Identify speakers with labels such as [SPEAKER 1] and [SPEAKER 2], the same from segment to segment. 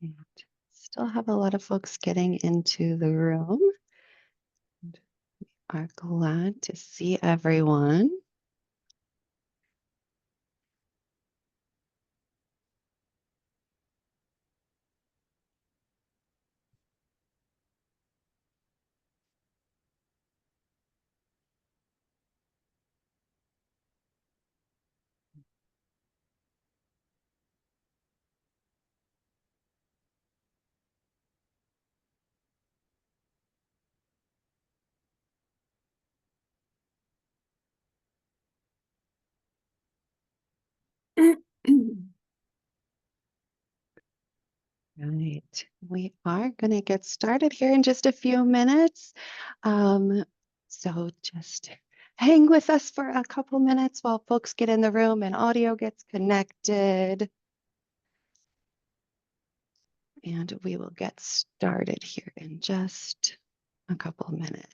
[SPEAKER 1] And still have a lot of folks getting into the room. And we are glad to see everyone. Right. We are going to get started here in just a few minutes. So just hang with us for a couple minutes while folks get in the room and audio gets connected. And we will get started here in just a couple minutes.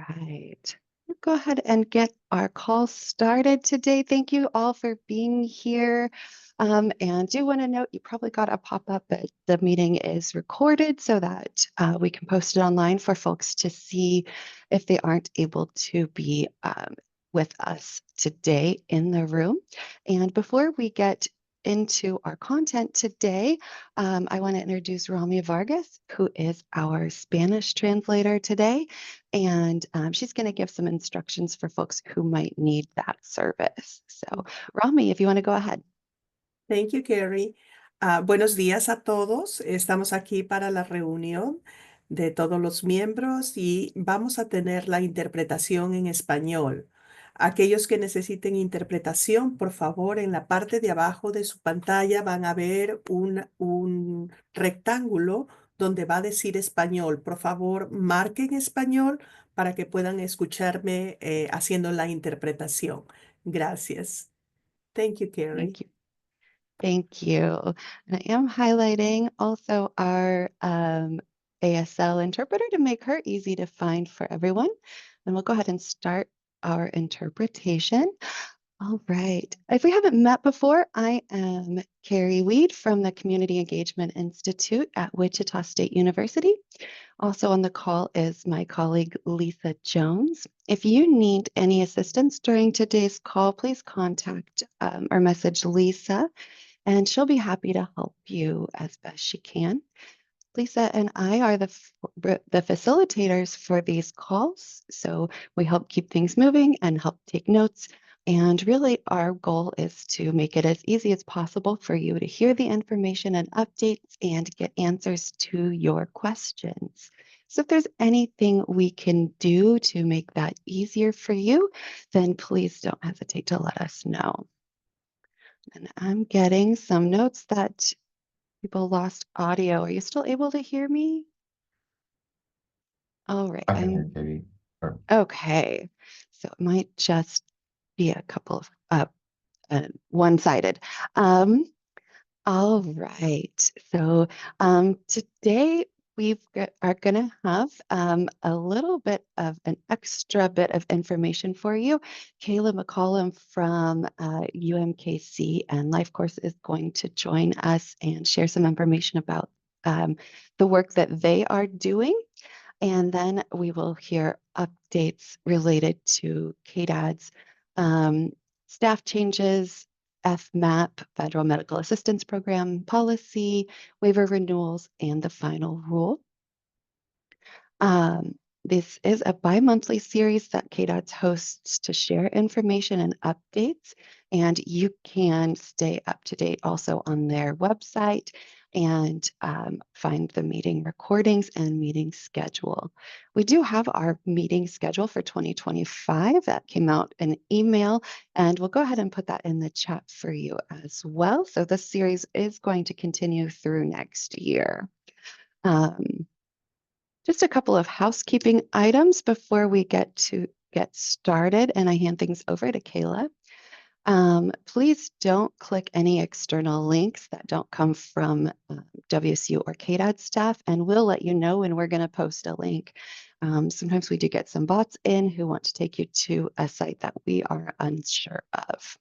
[SPEAKER 1] Right. We'll go ahead and get our call started today. Thank you all for being here. And do want to note, you probably got a pop-up that the meeting is recorded so that we can post it online for folks to see if they aren't able to be with us today in the room. And before we get into our content today, I want to introduce Rami Vargas, who is our Spanish translator today. And she's going to give some instructions for folks who might need that service. So, Rami, if you want to go ahead.
[SPEAKER 2] Thank you, Carrie. Buenos días a todos. Estamos aquí para la reunión de todos los miembros y vamos a tener la interpretación en español. Aquellos que necesiten interpretación, por favor, en la parte de abajo de su pantalla van a ver un rectángulo donde va a decir español. Por favor, marquen español para que puedan escucharme haciendo la interpretación. Gracias. Thank you, Carrie.
[SPEAKER 1] Thank you. Thank you. And I am highlighting also our ASL interpreter to make her easy to find for everyone. And we'll go ahead and start our interpretation. All right. If we haven't met before, I am Carrie Weed from the Community Engagement Institute at Wichita State University. Also on the call is my colleague, Lisa Jones. If you need any assistance during today's call, please contact or message Lisa, and she'll be happy to help you as best she can. Lisa and I are the facilitators for these calls, so we help keep things moving and help take notes. And really, our goal is to make it as easy as possible for you to hear the information and updates and get answers to your questions. So if there's anything we can do to make that easier for you, then please don't hesitate to let us know. And I'm getting some notes that people lost audio. Are you still able to hear me? All right.
[SPEAKER 3] I can hear Katie.
[SPEAKER 1] Okay. So it might just be a couple of one-sided. All right. So today we are going to have a little bit of an extra bit of information for you. Kayla McCollum from UMKC and Life Course is going to join us and share some information about the work that they are doing. And then we will hear updates related to KDAD's staff changes, FMAP, Federal Medical Assistance Program policy, waiver renewals, and the final rule. This is a bi-monthly series that KDOTS hosts to share information and updates, and you can stay up to date also on their website and find the meeting recordings and meeting schedule. We do have our meeting schedule for 2025 that came out in email, and we'll go ahead and put that in the chat for you as well. So this series is going to continue through next year. Just a couple of housekeeping items before we get started, and I hand things over to Kayla. Please don't click any external links that don't come from WSU or KDAD staff, and we'll let you know when we're going to post a link. Sometimes we do get some bots in who want to take you to a site that we are unsure of.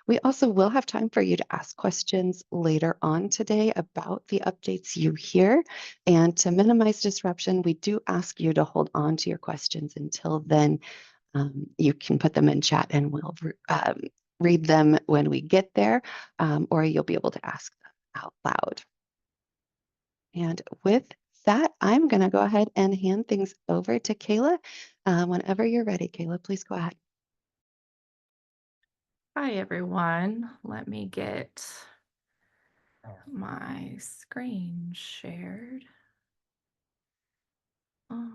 [SPEAKER 1] We also will have time for you to ask questions later on today about the updates you hear. And to minimize disruption, we do ask you to hold on to your questions until then. You can put them in chat and we'll read them when we get there, or you'll be able to ask them out loud. And with that, I'm going to go ahead and hand things over to Kayla. Whenever you're ready, Kayla, please go ahead.
[SPEAKER 3] Hi, everyone. Let me get my screen shared. Oh,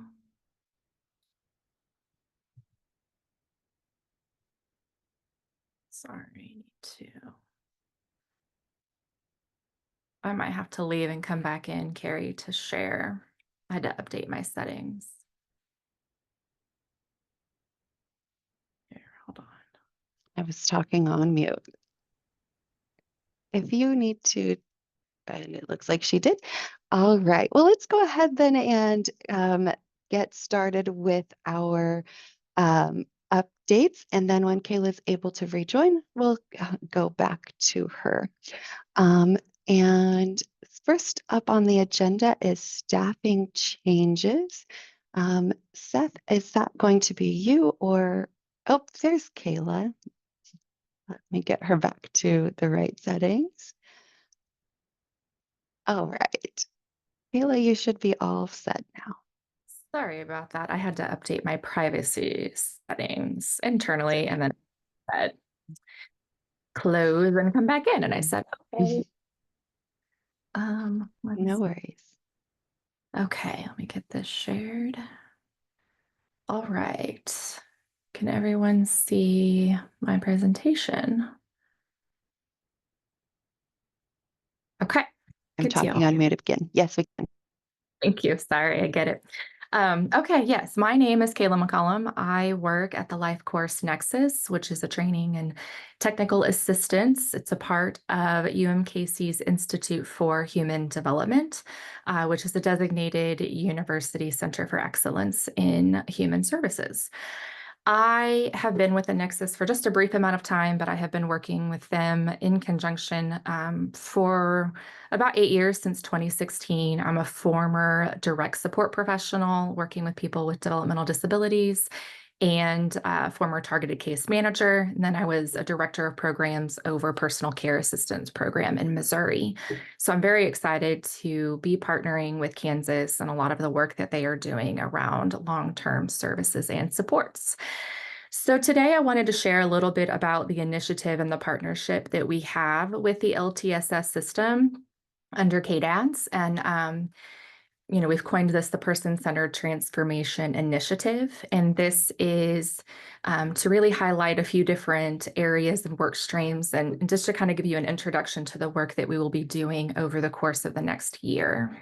[SPEAKER 3] sorry, need to. I might have to leave and come back in, Carrie, to share. I had to update my settings. Here, hold on.
[SPEAKER 1] I was talking on mute. If you need to, and it looks like she did. All right. Well, let's go ahead then and get started with our updates. And then when Kayla's able to rejoin, we'll go back to her. And first up on the agenda is staffing changes. Seth, is that going to be you or, oh, there's Kayla. Let me get her back to the right settings. All right. Kayla, you should be all set now.
[SPEAKER 3] Sorry about that. I had to update my privacy settings internally and then said close and come back in. And I said, okay.
[SPEAKER 1] No worries.
[SPEAKER 3] Okay, let me get this shared. All right. Can everyone see my presentation? Okay.
[SPEAKER 1] I'm
[SPEAKER 3] Good
[SPEAKER 1] talking
[SPEAKER 3] deal.
[SPEAKER 1] on mute again. Yes, we can.
[SPEAKER 3] Thank you. Sorry, I get it. Okay, yes, my name is Kayla McCollum. I work at the Life Course Nexus, which is a training and technical assistance. It's a part of UMKC's Institute for Human Development, which is a designated university center for excellence in human services. I have been with the Nexus for just a brief amount of time, but I have been working with them in conjunction for about 8 years, since 2016. I'm a former direct support professional working with people with developmental disabilities and former targeted case manager. And then I was a director of programs over personal care assistance program in Missouri. So I'm very excited to be partnering with Kansas and a lot of the work that they are doing around long-term services and supports. So today I wanted to share a little bit about the initiative and the partnership that we have with the LTSS system under KDADS. And we've coined this the Person-Centered Transformation Initiative, and this is to really highlight a few different areas and work streams, and just to kind of give you an introduction to the work that we will be doing over the course of the next year.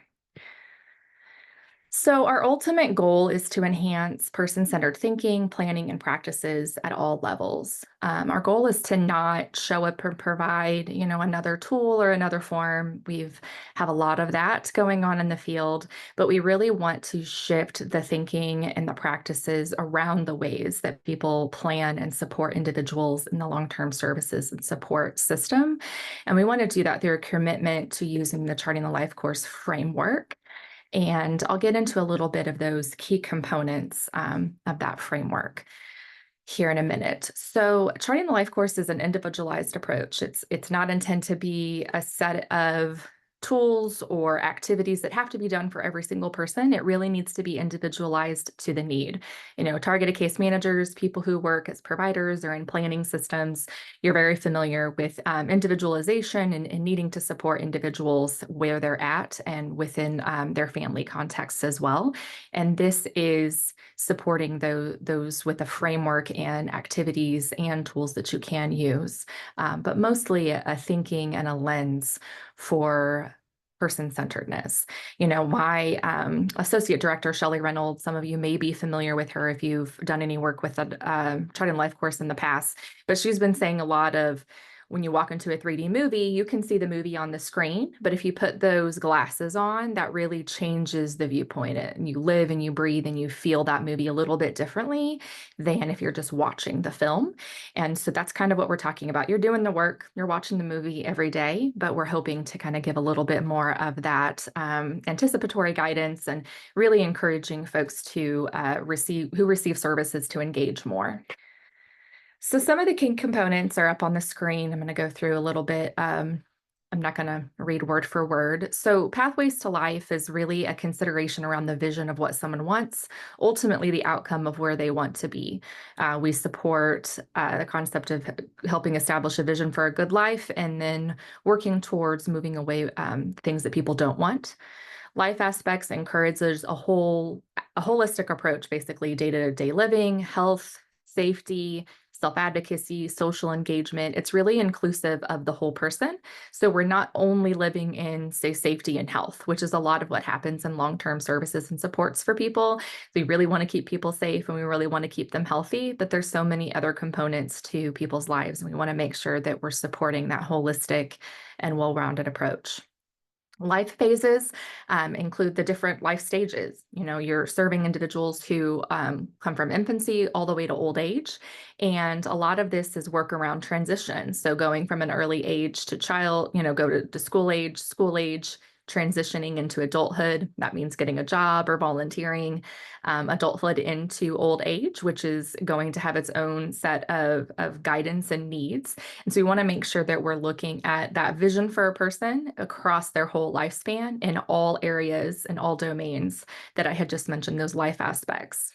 [SPEAKER 3] So our ultimate goal is to enhance person-centered thinking, planning, and practices at all levels. Our goal is to not show up and provide, another tool or another form. We've have a lot of that going on in the field, but we really want to shift the thinking and the practices around the ways that people plan and support individuals in the long-term services and support system. And we want to do that through a commitment to using the Charting the Life course framework. And I'll get into a little bit of those key components of that framework here in a minute. So Charting the Life course is an individualized approach. It's not intended to be a set of tools or activities that have to be done for every single person. It really needs to be individualized to the need. Targeted case managers, people who work as providers or in planning systems, you're very familiar with individualization and needing to support individuals where they're at and within their family contexts as well. And this is supporting those with a framework and activities and tools that you can use, but mostly a thinking and a lens for person-centeredness. My associate director, Shelley Reynolds, some of you may be familiar with her if you've done any work with a Charting Life course in the past, but she's been saying a lot of, when you walk into a 3D movie, you can see the movie on the screen, but if you put those glasses on, that really changes the viewpoint. And you live and you breathe and you feel that movie a little bit differently than if you're just watching the film. And so that's kind of what we're talking about. You're doing the work, you're watching the movie every day, but we're hoping to kind of give a little bit more of that anticipatory guidance and really encouraging folks to receive services to engage more. So some of the key components are up on the screen. I'm going to go through a little bit. I'm not going to read word for word. So Pathways to Life is really a consideration around the vision of what someone wants, ultimately the outcome of where they want to be. We support the concept of helping establish a vision for a good life and then working towards moving away things that people don't want. Life Aspects encourages a holistic approach, basically day-to-day living, health, safety, self-advocacy, social engagement. It's really inclusive of the whole person. So we're not only living in, say, safety and health, which is a lot of what happens in long-term services and supports for people. We really want to keep people safe and we really want to keep them healthy, but there's so many other components to people's lives. And we want to make sure that we're supporting that holistic and well-rounded approach. Life phases include the different life stages. You're serving individuals who come from infancy all the way to old age. And a lot of this is work around transition. So going from an early age to go to school age, transitioning into adulthood. That means getting a job or volunteering. Adulthood into old age, which is going to have its own set of guidance and needs. And so we want to make sure that we're looking at that vision for a person across their whole lifespan in all areas and all domains that I had just mentioned, those life aspects.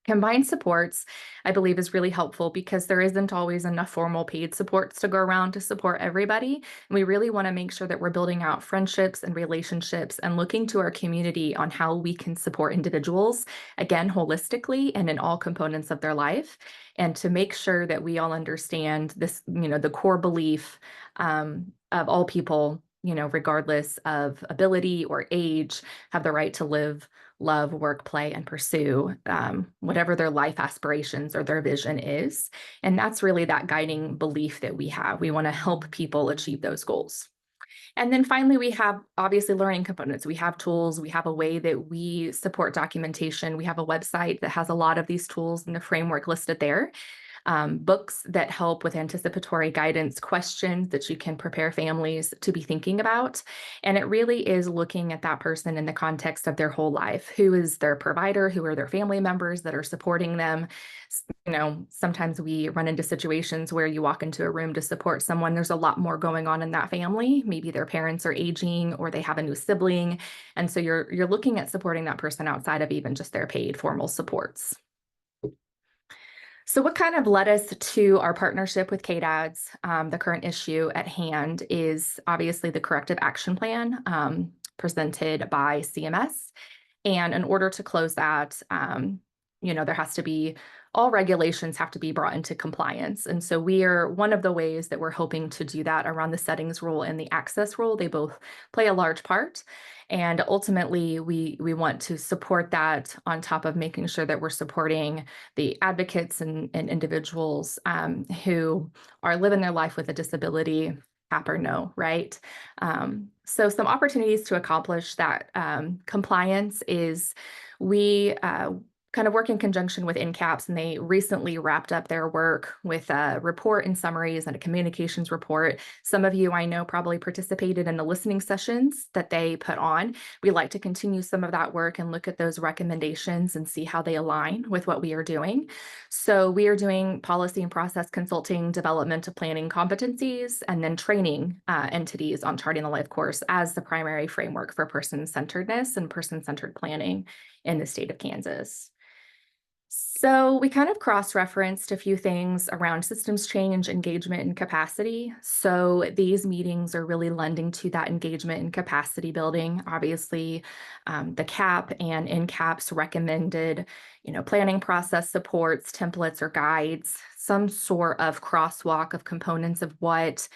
[SPEAKER 3] Combined supports, I believe, is really helpful because there isn't always enough formal paid supports to go around to support everybody. And we really want to make sure that we're building out friendships and relationships and looking to our community on how we can support individuals, again, holistically and in all components of their life. And to make sure that we all understand this, the core belief of all people, regardless of ability or age, have the right to live, love, work, play, and pursue whatever their life aspirations or their vision is. And that's really that guiding belief that we have. We want to help people achieve those goals. And then finally, we have obviously learning components. We have tools. We have a way that we support documentation. We have a website that has a lot of these tools and the framework listed there. Books that help with anticipatory guidance, questions that you can prepare families to be thinking about. And it really is looking at that person in the context of their whole life. Who is their provider? Who are their family members that are supporting them? Sometimes we run into situations where you walk into a room to support someone. There's a lot more going on in that family. Maybe their parents are aging or they have a new sibling. And so you're looking at supporting that person outside of even just their paid formal supports. So what kind of led us to our partnership with KDADS? The current issue at hand is obviously the corrective action plan presented by CMS. And in order to close that, there has to be, all regulations have to be brought into compliance. And so one of the ways that we're hoping to do that around the settings rule and the access rule. They both play a large part. And ultimately, we want to support that on top of making sure that we're supporting the advocates and individuals who are living their life with a disability, app or no, right? So some opportunities to accomplish that compliance is we kind of work in conjunction with NCAPS, and they recently wrapped up their work with a report and summaries and a communications report. Some of you I know probably participated in the listening sessions that they put on. We like to continue some of that work and look at those recommendations and see how they align with what we are doing. So we are doing policy and process consulting, development of planning competencies, and then training entities on Charting the Life course as the primary framework for person-centeredness and person-centered planning in the state of Kansas. So we kind of cross-referenced a few things around systems change, engagement, and capacity. So these meetings are really lending to that engagement and capacity building. Obviously, the CAP and NCAPS recommended, planning process supports, templates, or guides, some sort of crosswalk of components of what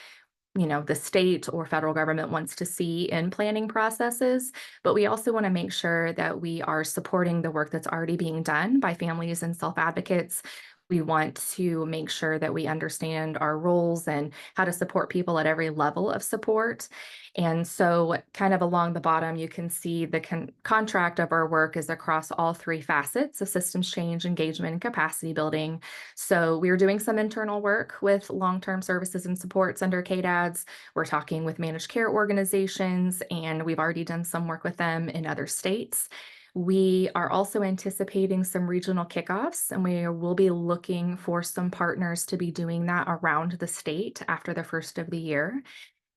[SPEAKER 3] the state or federal government wants to see in planning processes, but we also want to make sure that we are supporting the work that's already being done by families and self-advocates. We want to make sure that we understand our roles and how to support people at every level of support. And so, kind of along the bottom, you can see the contract of our work is across all three facets of systems change, engagement, and capacity building. So, we're doing some internal work with long term services and supports under KDADS. We're talking with managed care organizations, and we've already done some work with them in other states. We are also anticipating some regional kickoffs, and we will be looking for some partners to be doing that around the state after the first of the year.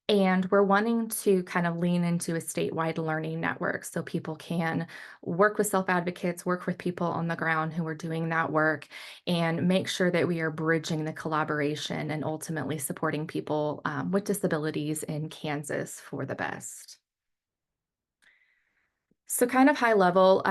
[SPEAKER 3] And we're wanting to kind of lean into a statewide learning network so people can work with self advocates, work with people on the ground who are doing that work, and make sure that we are bridging the collaboration and ultimately supporting people with disabilities in Kansas for the best. So, kind of high level,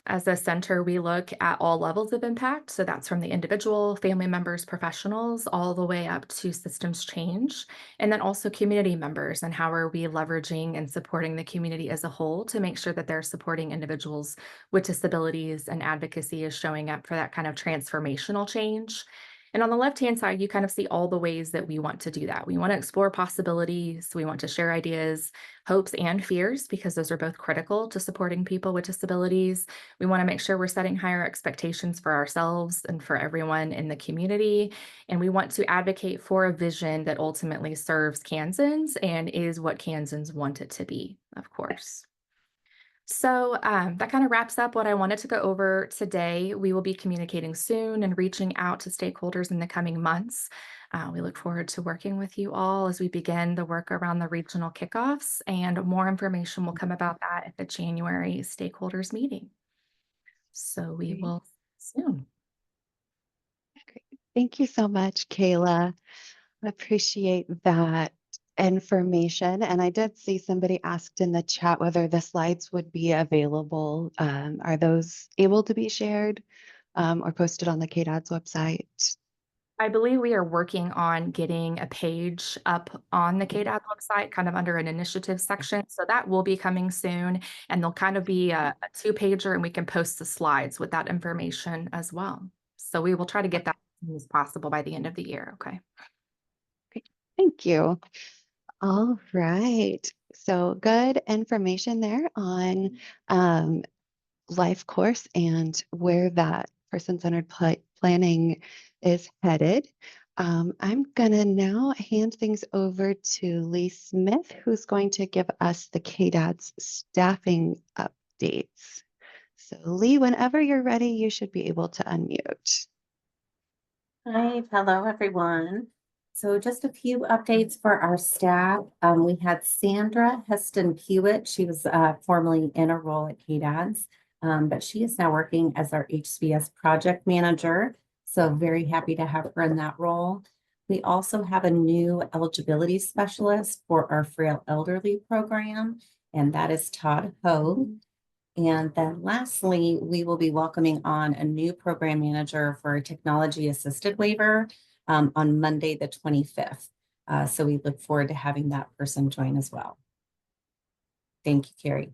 [SPEAKER 3] as a center, we look at all levels of impact. So, that's from the individual, family members, professionals, all the way up to systems change. And then also community members, and how are we leveraging and supporting the community as a whole to make sure that they're supporting individuals with disabilities, and advocacy is showing up for that kind of transformational change. And on the left-hand side, you kind of see all the ways that we want to do that. We want to explore possibilities. We want to share ideas, hopes, and fears, because those are both critical to supporting people with disabilities. We want to make sure we're setting higher expectations for ourselves and for everyone in the community. And we want to advocate for a vision that ultimately serves Kansans and is what Kansans want it to be, of course. So that kind of wraps up what I wanted to go over today. We will be communicating soon and reaching out to stakeholders in the coming months. We look forward to working with you all as we begin the work around the regional kickoffs, and more information will come about that at the January stakeholders meeting. So we
[SPEAKER 1] Great.
[SPEAKER 3] will soon.
[SPEAKER 1] Great. Thank you so much, Kayla. I appreciate that information. And I did see somebody asked in the chat whether the slides would be available. Are those able to be shared or posted on the KDAD's website?
[SPEAKER 3] I believe we are working on getting a page up on the KDAD website, kind of under an initiative section. So that will be coming soon, and there'll kind of be a two-pager, and we can post the slides with that information as well. So we will try to get that as soon as possible by the end of the year. Okay.
[SPEAKER 1] Great. Thank you. All right. So good information there on life course and where that person-centered planning is headed. I'm going to now hand things over to Lee Smith, who's going to give us the KDAD's staffing updates. So Lee, whenever you're ready, you should be able to unmute.
[SPEAKER 4] Hi, hello everyone. So just a few updates for our staff. We had Sandra Heston Pewitt. She was formerly in a role at KDADS, but she is now working as our HCBS project manager. So very happy to have her in that role. We also have a new eligibility specialist for our frail elderly program, and that is Todd Ho. And then lastly, we will be welcoming on a new program manager for a technology assisted waiver on Monday, the 25th. So we look forward to having that person join as well. Thank you, Carrie.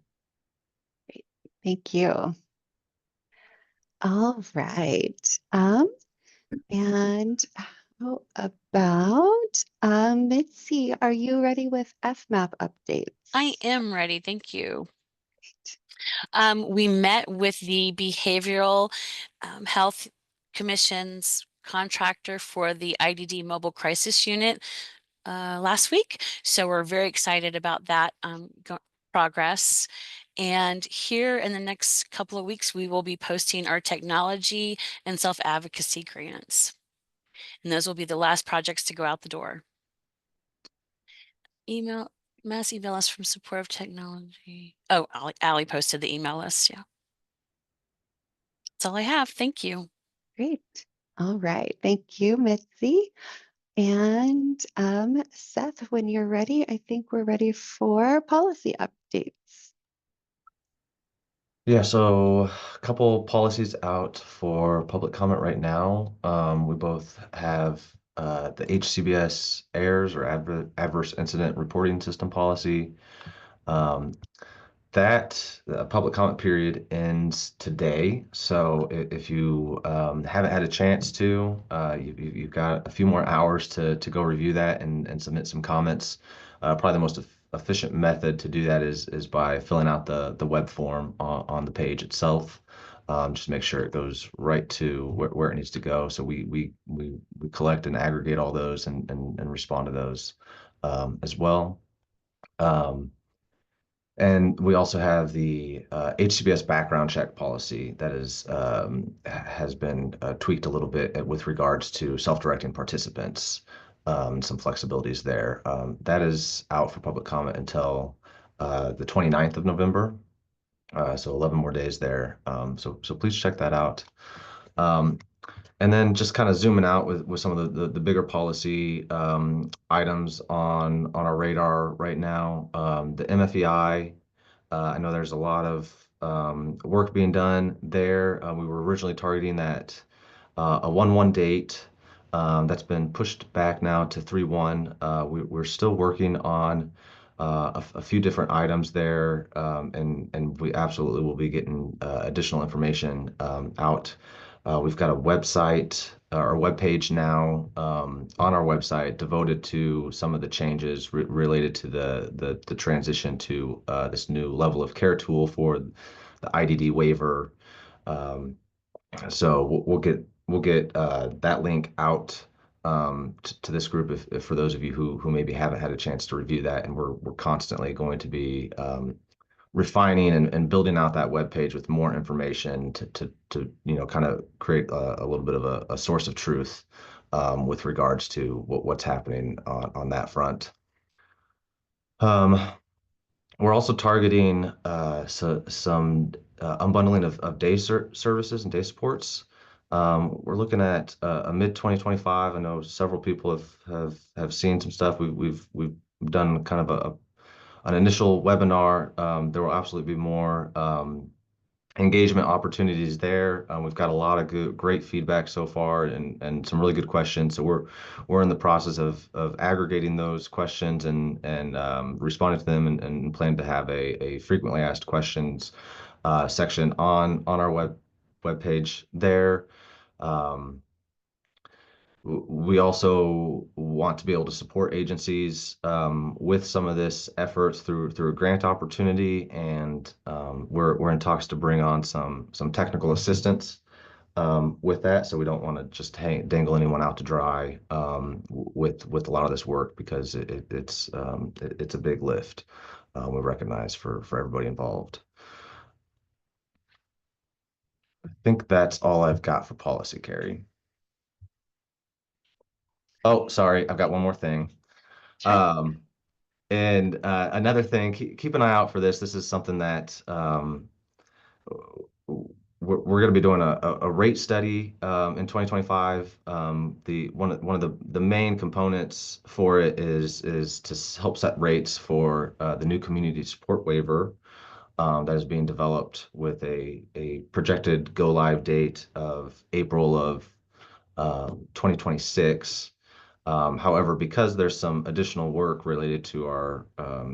[SPEAKER 1] Great. Thank you. All right. And how about Mitzi, are you ready with FMAP updates?
[SPEAKER 5] I am ready. Thank you.
[SPEAKER 1] Great.
[SPEAKER 5] We met with the Behavioral Health Commission's contractor for the IDD Mobile Crisis Unit last week. So we're very excited about that progress. And here in the next couple of weeks, we will be posting our technology and self-advocacy grants. And those will be the last projects to go out the door. Mass email us from support of technology. Oh, Allie posted the email list. Yeah. That's all I have. Thank you.
[SPEAKER 1] Great. All right. Thank you, Mitzi. And Seth, when you're ready, I think we're ready for policy updates.
[SPEAKER 6] Yeah, so a couple policies out for public comment right now. We both have the HCBS AIRS or Adverse Incident Reporting System policy. That public comment period ends today. So if you haven't had a chance to, you've got a few more hours to go review that and submit some comments. Probably the most efficient method to do that is by filling out the web form on the page itself. Just make sure it goes right to where it needs to go. So we collect and aggregate all those and respond to those as well. And we also have the HCBS background check policy that has been tweaked a little bit with regards to self-directing participants, some flexibilities there. That is out for public comment until the 29th of November, so 11 more days there. So please check that out. And then just kind of zooming out with some of the bigger policy items on our radar right now. The MFEI, I know there's a lot of work being done there. We were originally targeting that a 1/1 date. That's been pushed back now to 3/1. We're still working on a few different items there, and we absolutely will be getting additional information out. We've got a website or web page now on our website devoted to some of the changes related to the transition to this new level of care tool for the IDD waiver. So we'll get that link out to this group if for those of you who maybe haven't had a chance to review that, and we're constantly going to be refining and building out that web page with more information to kind of create a little bit of a source of truth with regards to what's happening on that front. We're also targeting some unbundling of day services and day supports. We're looking at a mid-2025. I know several people have seen some stuff. We've done kind of an initial webinar. There will absolutely be more engagement opportunities there. We've got a lot of great feedback so far and some really good questions. So we're in the process of aggregating those questions and responding to them and plan to have a frequently asked questions section on our web page there. We also want to be able to support agencies with some of this efforts through a grant opportunity, and we're in talks to bring on some technical assistance with that. So we don't want to just dangle anyone out to dry with a lot of this work, because it's a big lift. We recognize for everybody involved. I think that's all I've got for policy, Carrie. Oh, sorry, I've got one more thing.
[SPEAKER 1] Sure.
[SPEAKER 6] And another thing, keep an eye out for this. This is something that we're going to be doing a rate study in 2025. One of the main components for it is to help set rates for the new community support waiver that is being developed with a projected go live date of April of 2026. However, because there's some additional work related to our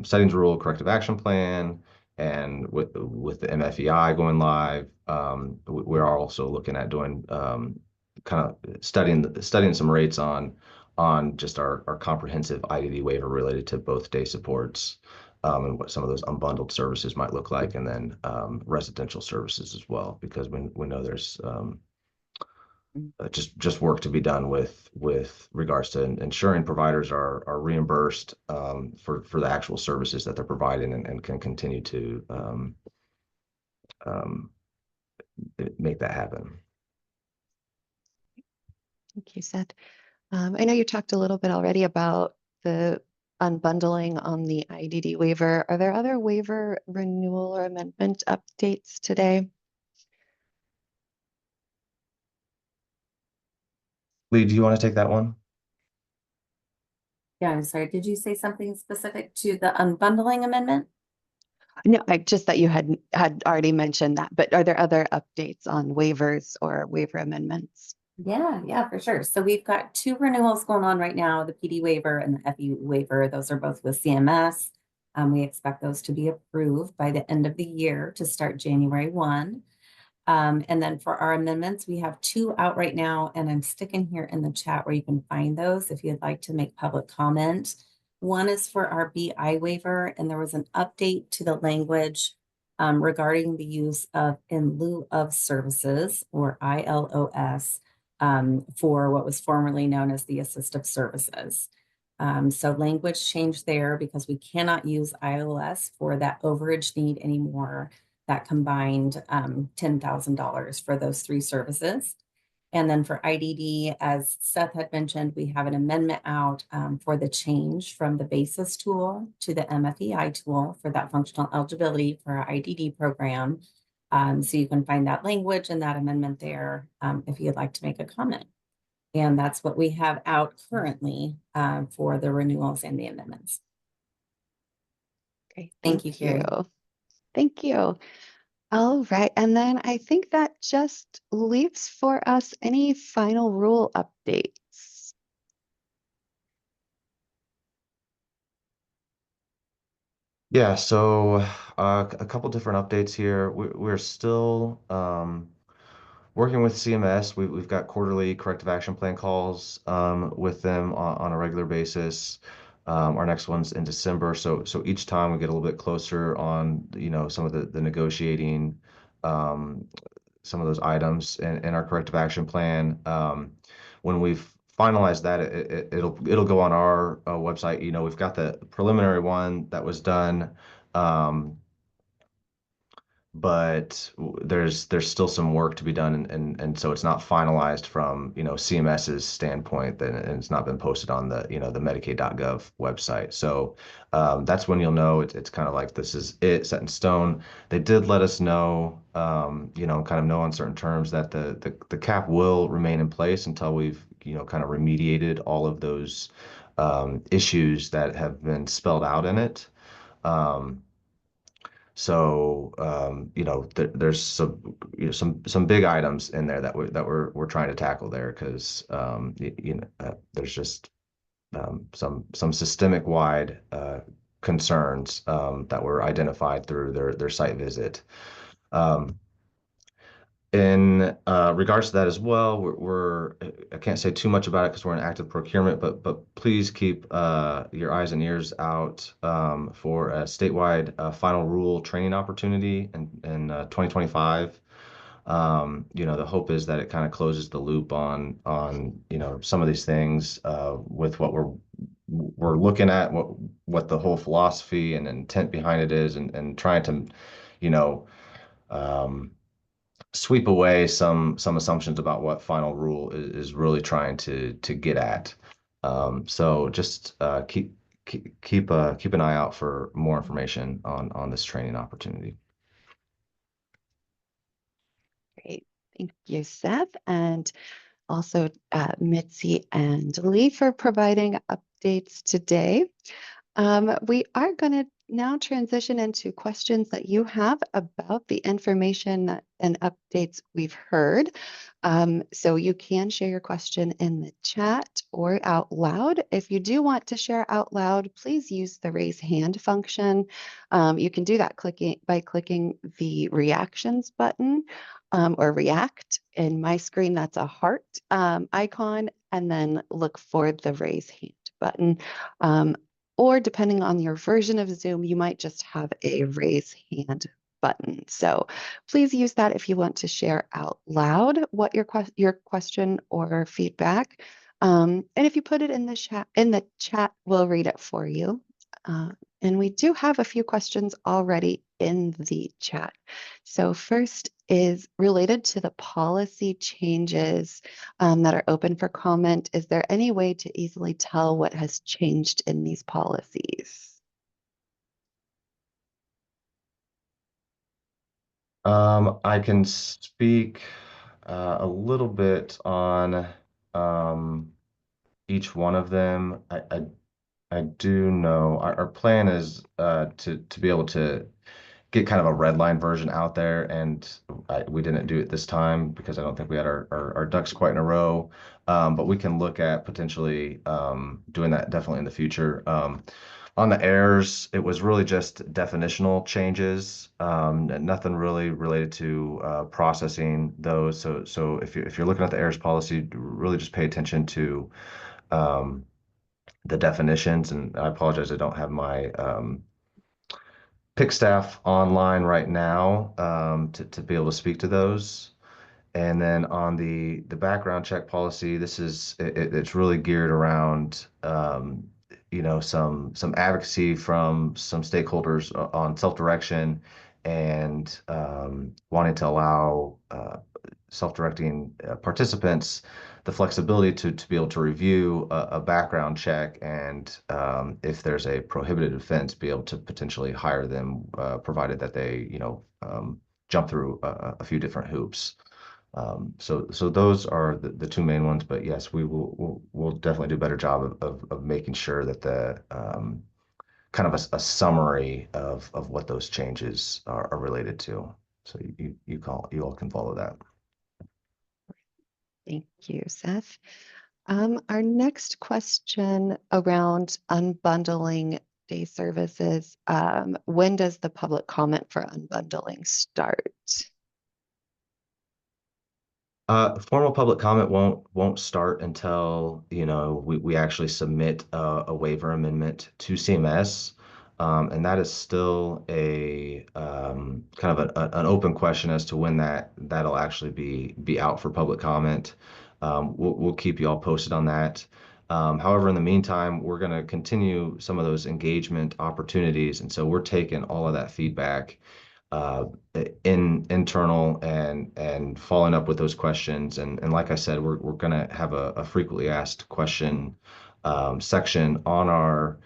[SPEAKER 6] settings rule, corrective action plan, and with the MFEI going live, we're also looking at doing kind of studying some rates on just our comprehensive IDD waiver related to both day supports and what some of those unbundled services might look like, and then residential services as well, because we know there's just work to be done with regards to ensuring providers are reimbursed for the actual services that they're providing and can continue to make that happen.
[SPEAKER 1] Thank you, Seth. I know you talked a little bit already about the unbundling on the IDD waiver. Are there other waiver renewal or amendment updates today?
[SPEAKER 6] Lee, do you want to take that one?
[SPEAKER 4] Yeah, I'm sorry. Did you say something specific to the unbundling amendment?
[SPEAKER 1] No, I just that you had already mentioned that, but are there other updates on waivers or waiver amendments?
[SPEAKER 4] Yeah, for sure. So we've got two renewals going on right now, the PD waiver and the FE waiver. Those are both with CMS. We expect those to be approved by the end of the year to start January 1. And then for our amendments, we have two out right now, and I'm sticking here in the chat where you can find those if you'd like to make public comment. One is for our BI waiver, and there was an update to the language regarding the use of in lieu of services, or ILOS, for what was formerly known as the assistive services. So language changed there because we cannot use ILS for that overage need anymore. That combined $10,000 for those three services. And then for IDD, as Seth had mentioned, we have an amendment out for the change from the BASIS tool to the MFEI tool for that functional eligibility for our IDD program. So you can find that language and that amendment there if you'd like to make a comment. And that's what we have out currently for the renewals and the amendments.
[SPEAKER 1] Great.
[SPEAKER 4] Thank you, Carrie.
[SPEAKER 1] Thank you. All right. And then I think that just leaves for us any final rule updates.
[SPEAKER 6] Yeah, so a couple different updates here. We're still working with CMS. We've got quarterly corrective action plan calls with them on a regular basis. Our next one's in December. So each time we get a little bit closer on, some of the negotiating some of those items in our corrective action plan. When we've finalized that, it'll go on our website. We've got the preliminary one that was done. But there's still some work to be done, and so it's not finalized from CMS's standpoint, and it's not been posted on the Medicaid.gov website. So that's when you'll know it's kind of like this is it set in stone. They did let us know, kind of no uncertain terms that the cap will remain in place until we've kind of remediated all of those issues that have been spelled out in it. So there's some big items in there that we're trying to tackle there because there's just some systemic wide concerns that were identified through their site visit. In regards to that as well, I can't say too much about it because we're in active procurement, but please keep your eyes and ears out for a statewide final rule training opportunity in 2025. The hope is that it kind of closes the loop on some of these things with what we're looking at, what the whole philosophy and intent behind it is, and trying to um, sweep away some assumptions about what final rule is really trying to get at. So just keep an eye out for more information on this training opportunity.
[SPEAKER 1] Great. Thank you, Seth, and also Mitzi and Lee for providing updates today. We are going to now transition into questions that you have about the information and updates we've heard. So you can share your question in the chat or out loud. If you do want to share out loud, please use the raise hand function. You can do that by clicking the reactions button or react. In my screen, that's a heart icon, and then look for the raise hand button. Or depending on your version of Zoom, you might just have a raise hand button. So please use that if you want to share out loud what your question or feedback. And if you put it in the chat, we'll read it for you. And we do have a few questions already in the chat. So first is related to the policy changes that are open for comment. Is there any way to easily tell what has changed in these policies?
[SPEAKER 6] I can speak a little bit on each one of them. I do know our plan is to be able to get kind of a red line version out there, and we didn't do it this time because I don't think we had our ducks quite in a row. But we can look at potentially doing that definitely in the future. On the errors, it was really just definitional changes, nothing really related to processing those. So if you're looking at the errors policy, really just pay attention to the definitions. And I apologize, I don't have my pick staff online right now to be able to speak to those. And then on the background check policy, it's really geared around some advocacy from some stakeholders on self-direction and wanting to allow self-directing participants the flexibility to be able to review a background check, and if there's a prohibited offense, be able to potentially hire them, provided that they jump through a few different hoops. So those are the two main ones, but yes, we'll definitely do a better job of making sure that the kind of a summary of what those changes are related to. So you all can follow that.
[SPEAKER 1] Thank you, Seth. Our next question around unbundling day services. When does the public comment for unbundling start?
[SPEAKER 6] Formal public comment won't start until we actually submit a waiver amendment to CMS, and that is still a kind of an open question as to when that'll actually be out for public comment. We'll keep you all posted on that. However, in the meantime, we're going to continue some of those engagement opportunities, and so we're taking all of that feedback uh, internal and following up with those questions. And like I said, we're going to have a frequently asked question section on our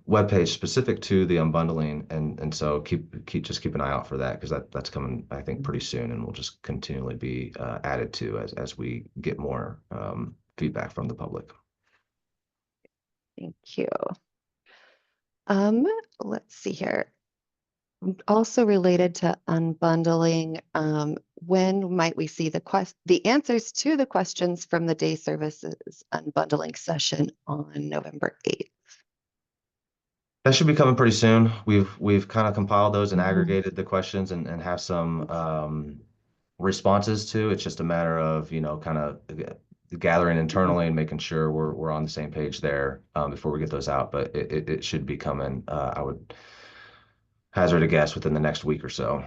[SPEAKER 6] webpage specific to the unbundling. And so just keep an eye out for that, because that's coming, I think, pretty soon, and will just continually be added to as we get more feedback from the public.
[SPEAKER 1] Thank you. Let's see here. Also related to unbundling, when might we see the answers to the questions from the day services unbundling session on November 8th?
[SPEAKER 6] That should be coming pretty soon. We've kind of compiled those and aggregated the questions and have some responses to. It's just a matter of kind of gathering internally and making sure we're on the same page there before we get those out. But it should be coming. I would hazard a guess within the next week or so.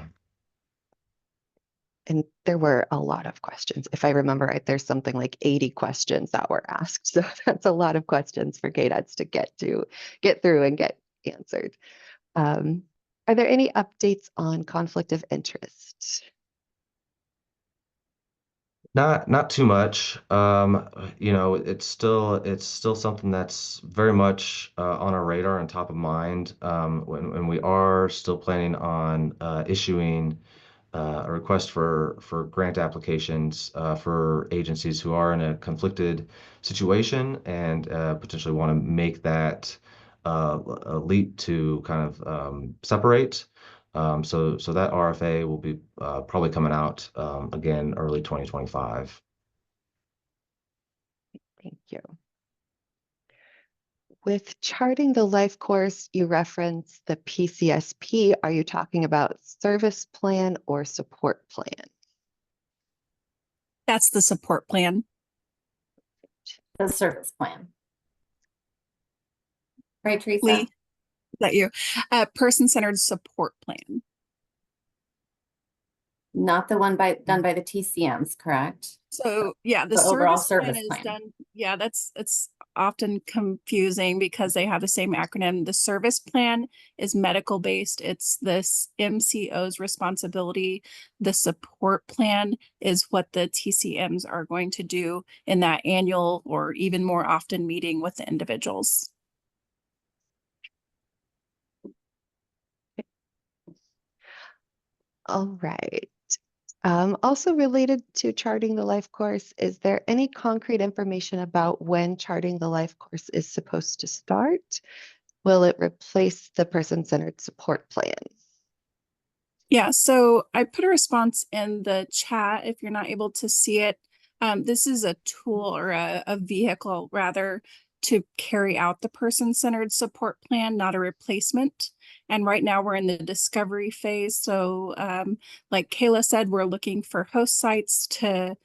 [SPEAKER 1] And there were a lot of questions. If I remember right, there's something like 80 questions that were asked. So that's a lot of questions for KDADs to get through and get answered. Are there any updates on conflict of interest?
[SPEAKER 6] Not too much. It's still something that's very much on our radar and top of mind. When we are still planning on issuing a request for grant applications for agencies who are in a conflicted situation and potentially want to make that a leap to kind of separate. So that RFA will be probably coming out again early 2025.
[SPEAKER 1] Thank you. With charting the life course, you reference the PCSP. Are you talking about service plan or support plan?
[SPEAKER 7] That's the support plan.
[SPEAKER 4] The service plan. Right, Teresa?
[SPEAKER 7] Lee, is that you? Person-centered support plan.
[SPEAKER 4] Not the one done by the TCMs, correct?
[SPEAKER 7] So yeah, the
[SPEAKER 4] overall
[SPEAKER 7] service plan
[SPEAKER 4] service
[SPEAKER 7] is
[SPEAKER 4] plan.
[SPEAKER 7] done. Yeah, it's often confusing because they have the same acronym. The service plan is medical based. It's this MCO's responsibility. The support plan is what the TCMs are going to do in that annual or even more often meeting with the individuals.
[SPEAKER 1] All right. Also related to charting the life course, is there any concrete information about when charting the life course is supposed to start? Will it replace the person-centered support plan?
[SPEAKER 7] Yeah, so I put a response in the chat if you're not able to see it. This is a tool or a vehicle rather to carry out the person-centered support plan, not a replacement. And right now we're in the discovery phase. So like Kayla said, we're looking for host sites to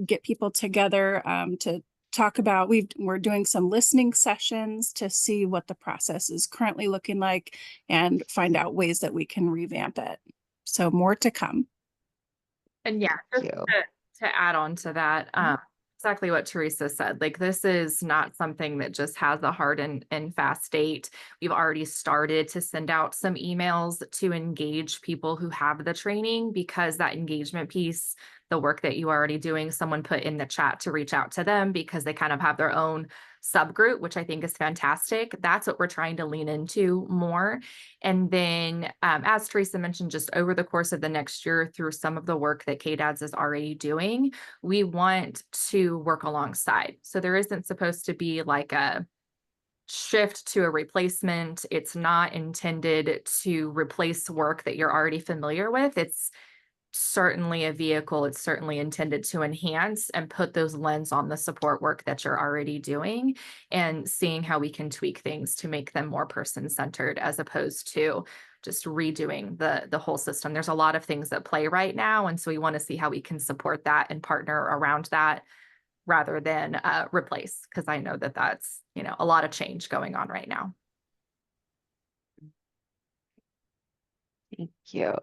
[SPEAKER 7] get people together to talk about. We're doing some listening sessions to see what the process is currently looking like and find out ways that we can revamp it. So more to come.
[SPEAKER 3] And yeah, just
[SPEAKER 1] you.
[SPEAKER 3] to add on to that, exactly what Teresa said. Like, this is not something that just has a hard and fast date. We've already started to send out some emails to engage people who have the training, because that engagement piece, the work that you are already doing, someone put in the chat to reach out to them because they kind of have their own subgroup, which I think is fantastic. That's what we're trying to lean into more. And then, as Teresa mentioned, just over the course of the next year, through some of the work that KDADS is already doing, we want to work alongside. So there isn't supposed to be like a shift to a replacement. It's not intended to replace work that you're already familiar with. It's certainly a vehicle. It's certainly intended to enhance and put those lens on the support work that you're already doing, and seeing how we can tweak things to make them more person-centered, as opposed to just redoing the whole system. There's a lot of things at play right now, and so we want to see how we can support that and partner around that rather than replace, because I know that that's, you know, a lot of change going on right now.
[SPEAKER 1] Thank you.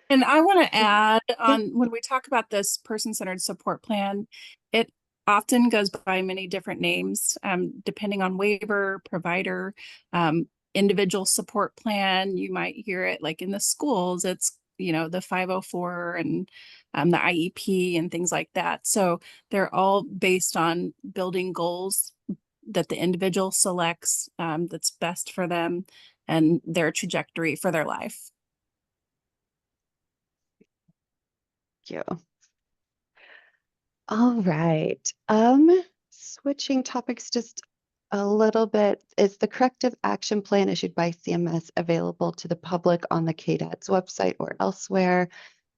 [SPEAKER 7] And I want to add
[SPEAKER 1] Yeah.
[SPEAKER 7] on, when we talk about this person-centered support plan, it often goes by many different names, depending on waiver, provider, individual support plan. You might hear it like in the schools, it's, you know, the 504 and the IEP and things like that. So they're all based on building goals that the individual selects, that's best for them and their trajectory for their life.
[SPEAKER 1] You. All right. Switching topics just a little bit. Is the corrective action plan issued by CMS available to the public on the KDAD's website or elsewhere?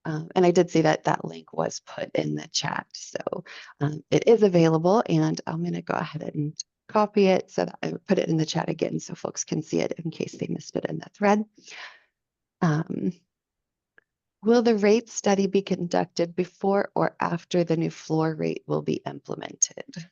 [SPEAKER 1] And I did see that that link was put in the chat. So it is available, and I'm going to go ahead and copy it so that I put it in the chat again so folks can see it in case they missed it in the thread. Will the rate study be conducted before or after the new floor rate will be implemented?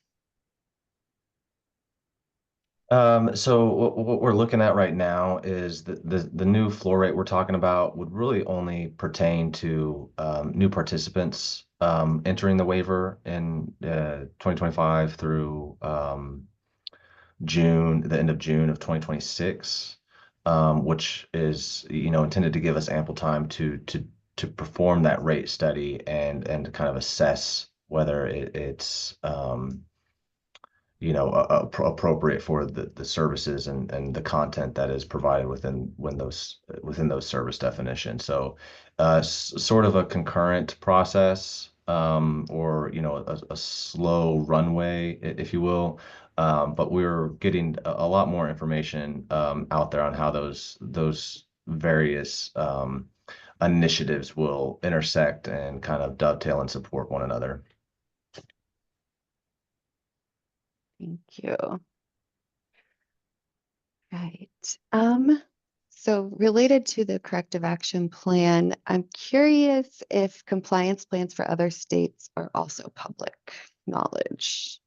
[SPEAKER 6] So what we're looking at right now is the new floor rate we're talking about would really only pertain to new participants entering the waiver in 2025 through June, the end of June of 2026, which is, you know, intended to give us ample time to perform that rate study and kind of assess whether it's you know, appropriate for the services and the content that is provided within those service definitions. So, sort of a concurrent process, or, you know, a slow runway, if you will. But we're getting a lot more information out there on how those various initiatives will intersect and kind of dovetail and support one another.
[SPEAKER 1] Thank you. Right. So related to the corrective action plan, I'm curious if compliance plans for other states are also public knowledge.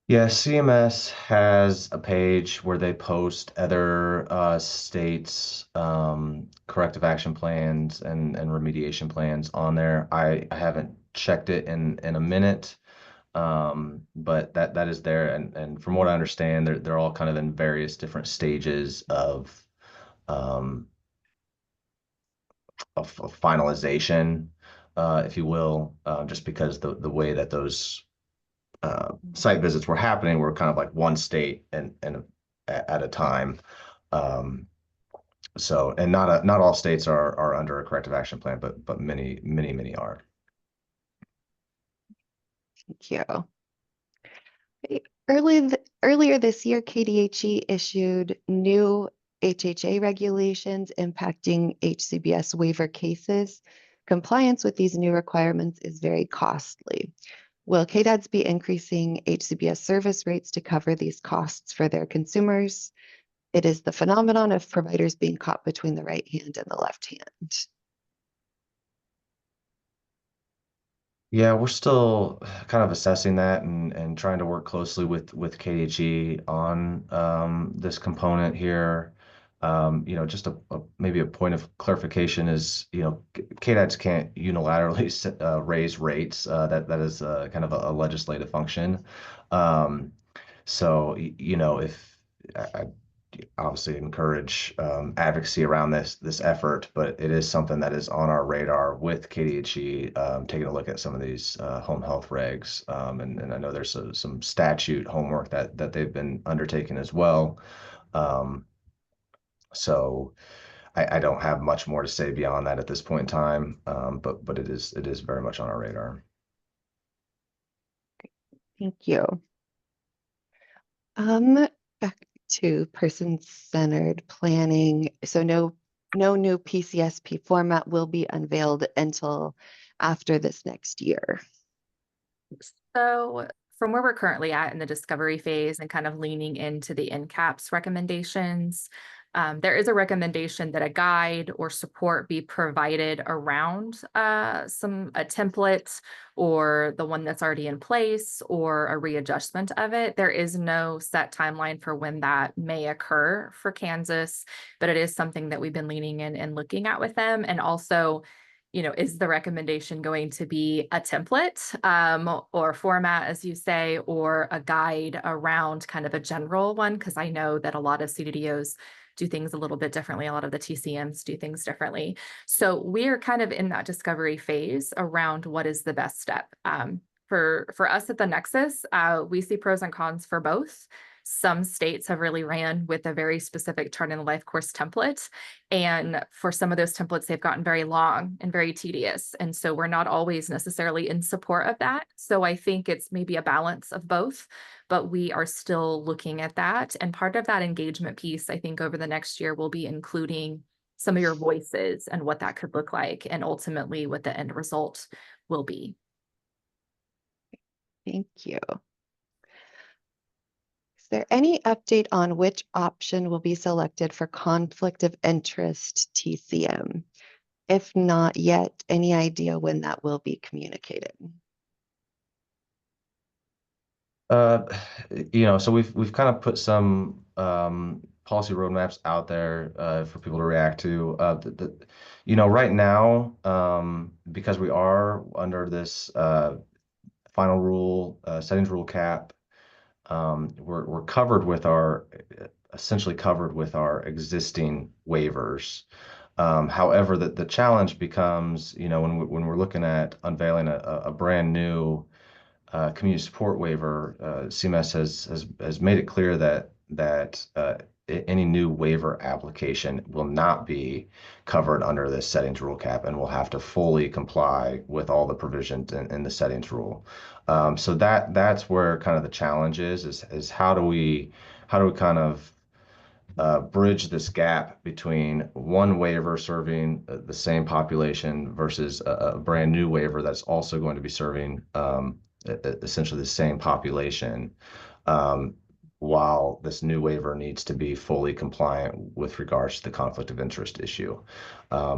[SPEAKER 6] Yeah, CMS has a page where they post other states' corrective action plans and remediation plans on there. I haven't checked it in a minute, but that is there. And from what I understand, they're all kind of in various different stages um, of finalization, if you will, just because the way that those site visits were happening were kind of like one state and at a time. So, and not all states are under a corrective action plan, but many are.
[SPEAKER 1] Thank you. Earlier this year, KDHE issued new HHA regulations impacting HCBS waiver cases, compliance with these new requirements is very costly. Will KDADS be increasing HCBS service rates to cover these costs for their consumers? It is the phenomenon of providers being caught between the right hand and the left hand.
[SPEAKER 6] Yeah, we're still kind of assessing that and trying to work closely with KDHE on this component here. Just maybe a point of clarification is, KDADs can't unilaterally raise rates. That is kind of a legislative function. If I obviously encourage advocacy around this effort, but it is something that is on our radar with KDHE, taking a look at some of these home health regs. And I know there's some statute homework that they've been undertaking as well. So I don't have much more to say beyond that at this point in time, but it is very much on our radar.
[SPEAKER 1] Thank you. Back to person-centered planning. So no new PCSP format will be unveiled until after this next year.
[SPEAKER 3] So from where we're currently at in the discovery phase and kind of leaning into the NCAPS recommendations, there is a recommendation that a guide or support be provided around a template or the one that's already in place or a readjustment of it. There is no set timeline for when that may occur for Kansas, but it is something that we've been leaning in and looking at with them. And also, is the recommendation going to be a template or format, as you say, or a guide around kind of a general one? Because I know that a lot of CDDOs do things a little bit differently. A lot of the TCMs do things differently. So we're kind of in that discovery phase around what is the best step. For us at the Nexus, we see pros and cons for both. Some states have really ran with a very specific chart in the life course template. And for some of those templates, they've gotten very long and very tedious. And so we're not always necessarily in support of that. So I think it's maybe a balance of both, but we are still looking at that. And part of that engagement piece, I think over the next year, will be including some of your voices and what that could look like, and ultimately what the end result will be.
[SPEAKER 1] Thank you. Is there any update on which option will be selected for conflict of interest TCM? If not yet, any idea when that will be communicated?
[SPEAKER 6] So we've kind of put some policy roadmaps out there for people to react to. Right now, because we are under this final rule, settings rule cap, we're covered with essentially covered with our existing waivers. However, the challenge becomes, when we're looking at unveiling a brand new community support waiver, CMS has made it clear that any new waiver application will not be covered under this settings rule cap and will have to fully comply with all the provisions in the settings rule. So that's where kind of the challenge is how do we kind of bridge this gap between one waiver serving the same population versus a brand new waiver that's also going to be serving essentially the same population, while this new waiver needs to be fully compliant with regards to the conflict of interest issue.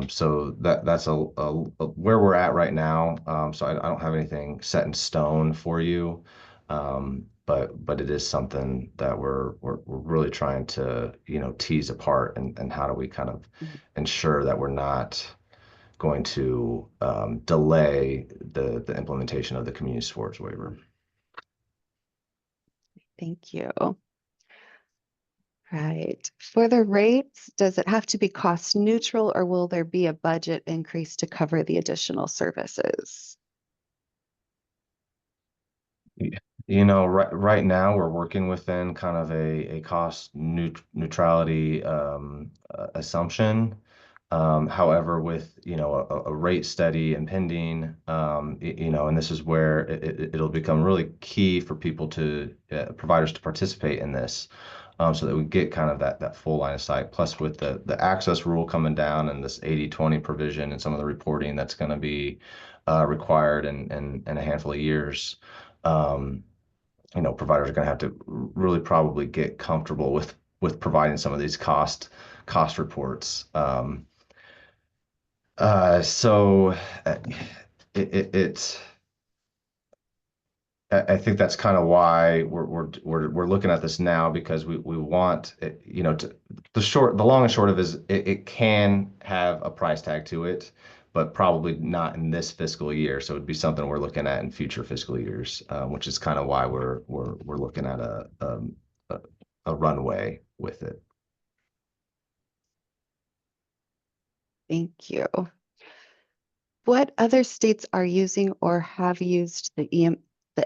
[SPEAKER 6] So that's where we're at right now. So I don't have anything set in stone for you. But it is something that we're really trying to tease apart and how do we kind of ensure that we're not going to delay the implementation of the community supports waiver.
[SPEAKER 1] Thank you. Right. For the rates, does it have to be cost neutral, or will there be a budget increase to cover the additional services?
[SPEAKER 6] Right now we're working within kind of a cost neutrality assumption. However, with a rate study impending, and this is where it'll become really key for people providers to participate in this. so that we get kind of that full line of sight. Plus with the access rule coming down and this 80/20 provision and some of the reporting that's going to be required in a handful of years, providers are going to have to really probably get comfortable with providing some of these cost reports. So it's I think that's kind of why we're looking at this now, because we want it, the long and short of it is it can have a price tag to it, but probably not in this fiscal year. So it'd be something we're looking at in future fiscal years, which is kind of why we're looking at a runway with it.
[SPEAKER 1] Thank you. What other states are using or have used the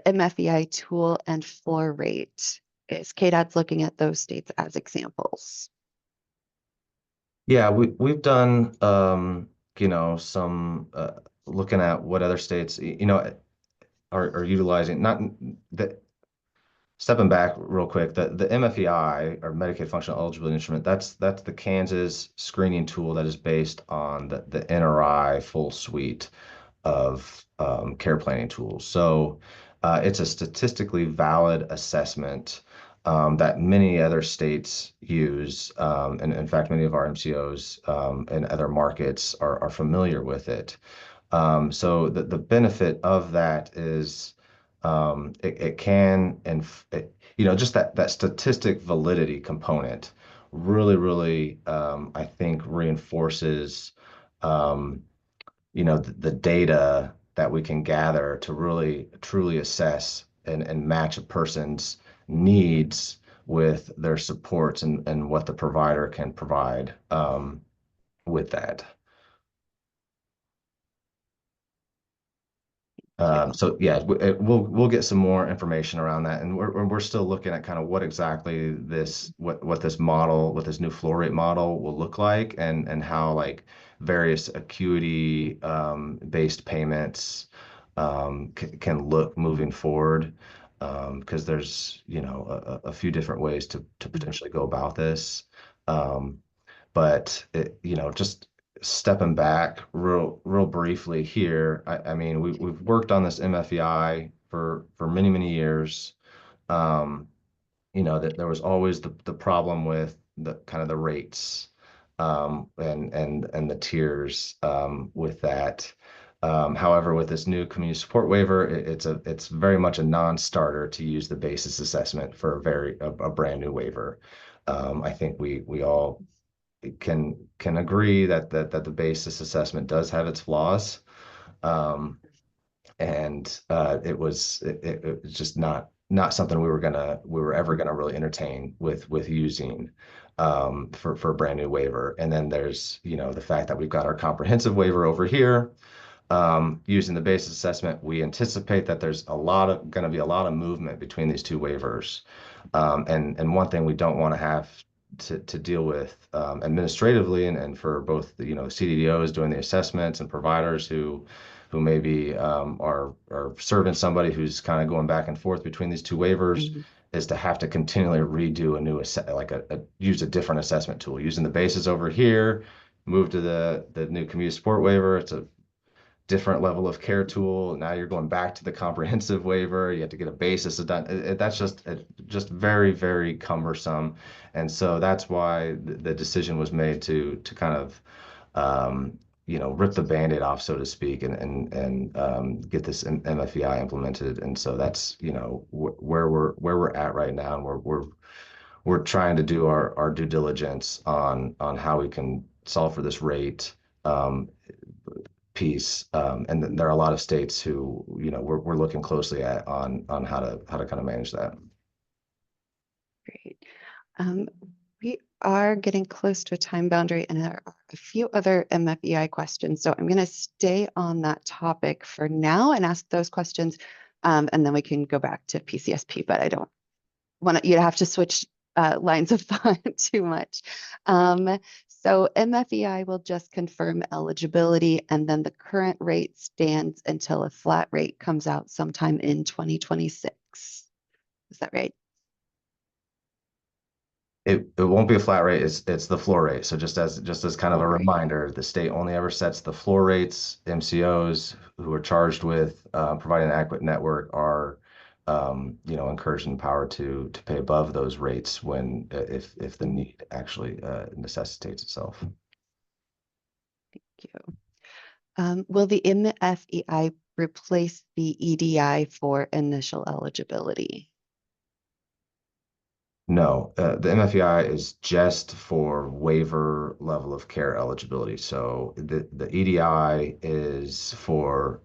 [SPEAKER 1] MFEI tool and floor rate? Is KDAD's looking at those states as examples?
[SPEAKER 6] Yeah, we've done some looking at what other states are utilizing. Not the Stepping back real quick, the MFEI, or Medicaid Functional Eligibility Instrument, that's the Kansas screening tool that is based on the NRI full suite of care planning tools. So it's a statistically valid assessment that many other states use. And in fact, many of our MCOs in other markets are familiar with it. So the benefit of that is it can, and just that statistic validity component really, I think reinforces the data that we can gather to really truly assess and match a person's needs with their supports and what the provider can provide with that. So yeah, we'll get some more information around that, and we're still looking at kind of what exactly what this new floor rate model will look like, and how like various acuity based payments can look moving forward, because there's a few different ways to potentially go about this. But just stepping back real briefly here, I mean, we've worked on this MFEI for many years. That there was always the problem with the kind of the rates, and the tiers with that. However, with this new community support waiver, it's very much a non-starter to use the basis assessment for a brand new waiver. I think we all can agree that the basis assessment does have its flaws, and it was just not something we were ever gonna really entertain with using for a brand new waiver. And then there's the fact that we've got our comprehensive waiver over here. Using the basis assessment, we anticipate that there's going to be a lot of movement between these two waivers. And one thing we don't want to have to deal with administratively, and for both the CDDOs doing the assessments and providers who maybe are serving somebody who's kind of going back and forth between these two waivers, is to have to continually redo a new use a different assessment tool, using the basis over here, move to the new community support waiver. It's a different level of care tool. Now you're going back to the comprehensive waiver. You have to get a basis done. That's just very cumbersome. And so that's why the decision was made to kind of rip the Band-Aid off, so to speak, and get this MFEI implemented. And so that's where we're at right now, and we're trying to do our due diligence on how we can solve for this rate piece. And then there are a lot of states who we're looking closely at on how to kind of manage that.
[SPEAKER 1] Great. We are getting close to a time boundary, and there are a few other MFEI questions. So I'm going to stay on that topic for now and ask those questions, and then we can go back to PCSP, but I don't want you to have to switch lines of thought too much. So MFEI will just confirm eligibility, and then the current rate stands until a flat rate comes out sometime in 2026. Is that right?
[SPEAKER 6] It won't be a flat rate. It's the floor rate. So just as kind of a
[SPEAKER 1] Floor rate.
[SPEAKER 6] reminder, the state only ever sets the floor rates. MCOs who are charged with providing an adequate network are encouraged and empowered to pay above those rates when if the need actually necessitates itself.
[SPEAKER 1] Thank you. Will the MFEI replace the EDI for initial eligibility?
[SPEAKER 6] No, the MFEI is just for waiver level of care eligibility. So the EDI is for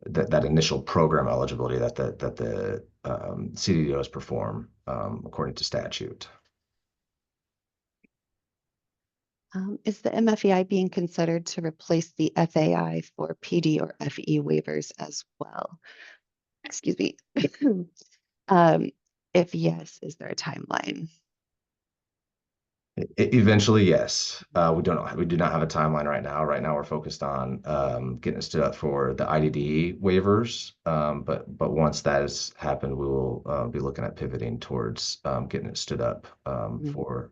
[SPEAKER 6] that initial program eligibility that the CDDOs perform according to statute.
[SPEAKER 1] Is the MFEI being considered to replace the FAI for PD or FE waivers as well? Excuse me. If yes, is there a timeline?
[SPEAKER 6] Eventually, yes. We do not have a timeline right now. Right now, we're focused on getting it stood up for the IDD waivers. But once that has happened, we will be looking at pivoting towards getting it stood up for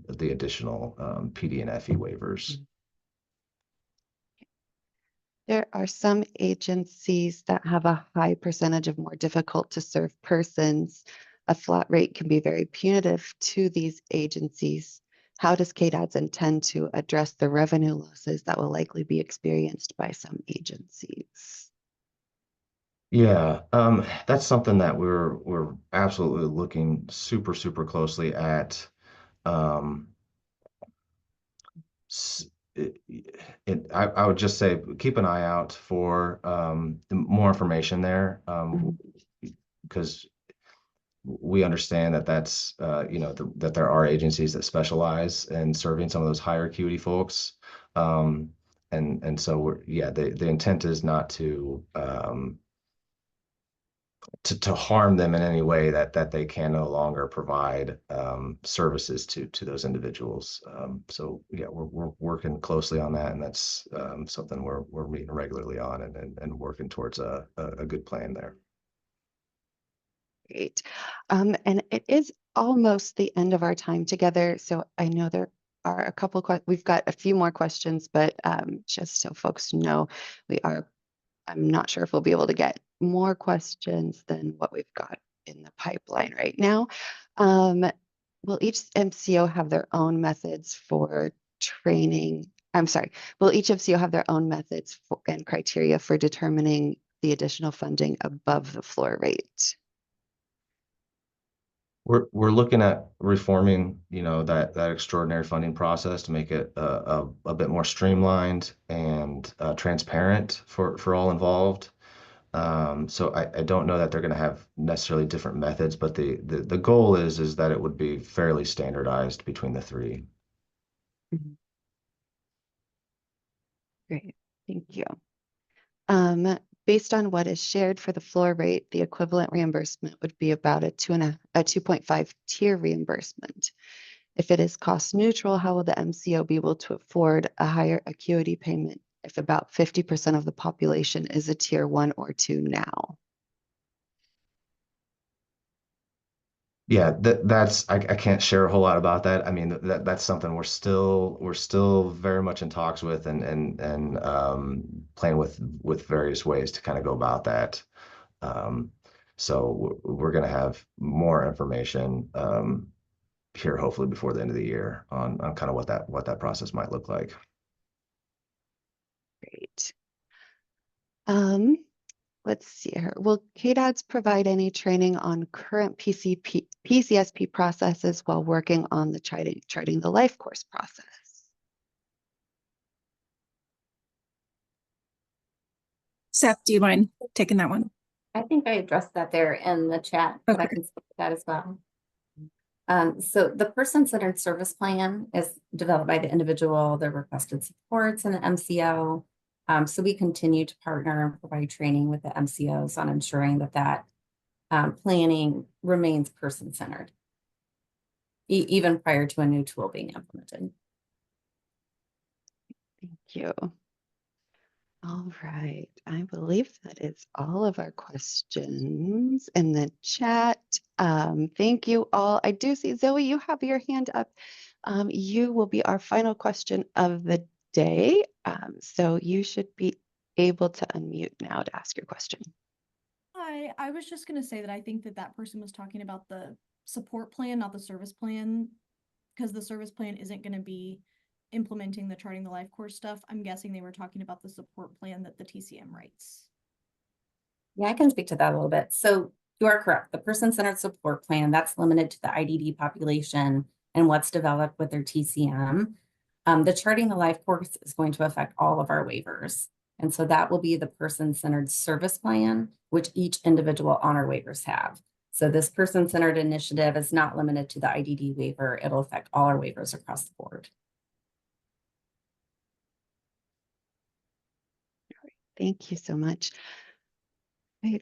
[SPEAKER 6] the additional PD and FE waivers.
[SPEAKER 1] There are some agencies that have a high percentage of more difficult to serve persons. A flat rate can be very punitive to these agencies. How does KDADS intend to address the revenue losses that will likely be experienced by some agencies?
[SPEAKER 6] Yeah, that's something that we're absolutely looking super closely at. Um, s- it, I would just say keep an eye out for more information there, because we understand that that's that there are agencies that specialize in serving some of those higher acuity folks, and so the intent is not to harm them in any way that they can no longer provide services to those individuals. So yeah, we're working closely on that, and that's something we're meeting regularly on and working towards a good plan there.
[SPEAKER 1] Great. And it is almost the end of our time together. So I know there are a couple, we've got a few more questions, but just so folks know, I'm not sure if we'll be able to get more questions than what we've got in the pipeline right now. Will each MCO have their own methods for training? I'm sorry, will each MCO have their own methods and criteria for determining the additional funding above the floor rate?
[SPEAKER 6] We're looking at reforming, that extraordinary funding process to make it a bit more streamlined and transparent for all involved. So I don't know that they're going to have necessarily different methods, but the goal is that it would be fairly standardized between the three.
[SPEAKER 1] Great, thank you. Based on what is shared for the floor rate, the equivalent reimbursement would be about a 2.5 tier reimbursement. If it is cost neutral, how will the MCO be able to afford a higher acuity payment if about 50% of the population is a tier 1 or 2 now?
[SPEAKER 6] Yeah, I can't share a whole lot about that. I mean, that's something we're still very much in talks with and playing with various ways to kind of go about that. So we're going to have more information here hopefully before the end of the year on kind of what that process might look like.
[SPEAKER 1] Great. Let's see here. Will KDADS provide any training on current PCSP processes while working on the charting the life course process?
[SPEAKER 7] Seth, do you mind taking that one?
[SPEAKER 4] I think I addressed that there in the chat, but I
[SPEAKER 7] Okay.
[SPEAKER 4] can speak to that as well. So the person-centered service plan is developed by the individual, their requested supports, and the MCO. So we continue to partner and provide training with the MCOs on ensuring that planning remains person-centered, even prior to a new tool being implemented.
[SPEAKER 1] Thank you. All right. I believe that is all of our questions in the chat. Thank you all. I do see, Zoe, you have your hand up. You will be our final question of the day. So you should be able to unmute now to ask your question.
[SPEAKER 8] Hi, I was just going to say that I think that that person was talking about the support plan, not the service plan, because the service plan isn't going to be implementing the charting the life course stuff. I'm guessing they were talking about the support plan that the TCM writes.
[SPEAKER 4] Yeah, I can speak to that a little bit. So you are correct. The person-centered support plan, that's limited to the IDD population and what's developed with their TCM. The charting the life course is going to affect all of our waivers. And so that will be the person-centered service plan, which each individual honor waivers have. So this person-centered initiative is not limited to the IDD waiver. It'll affect all our waivers across the board.
[SPEAKER 1] Thank you so much.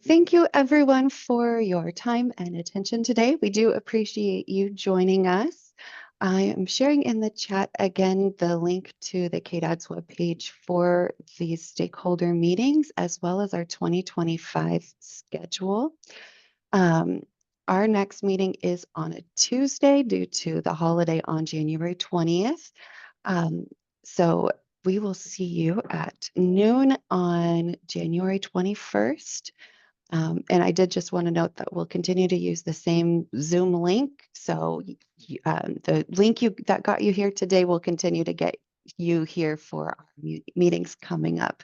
[SPEAKER 1] Thank you, everyone, for your time and attention today. We do appreciate you joining us. I am sharing in the chat again the link to the KDAD's webpage for these stakeholder meetings, as well as our 2025 schedule. Our next meeting is on a Tuesday due to the holiday on January 20th. So we will see you at noon on January 21st. And I did just want to note that we'll continue to use the same Zoom link. So the link that got you here today will continue to get you here for our meetings coming up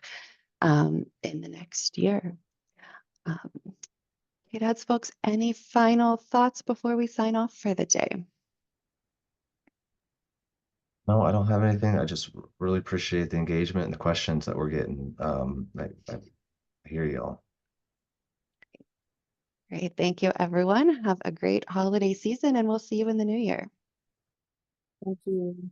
[SPEAKER 1] in the next year. KDAD's folks, any final thoughts before we sign off for the day?
[SPEAKER 6] No, I don't have anything. I just really appreciate the engagement and the questions that we're getting. I hear y'all.
[SPEAKER 1] Great. Thank you, everyone. Have a great holiday season, and we'll see you in the new year.
[SPEAKER 4] Thank you.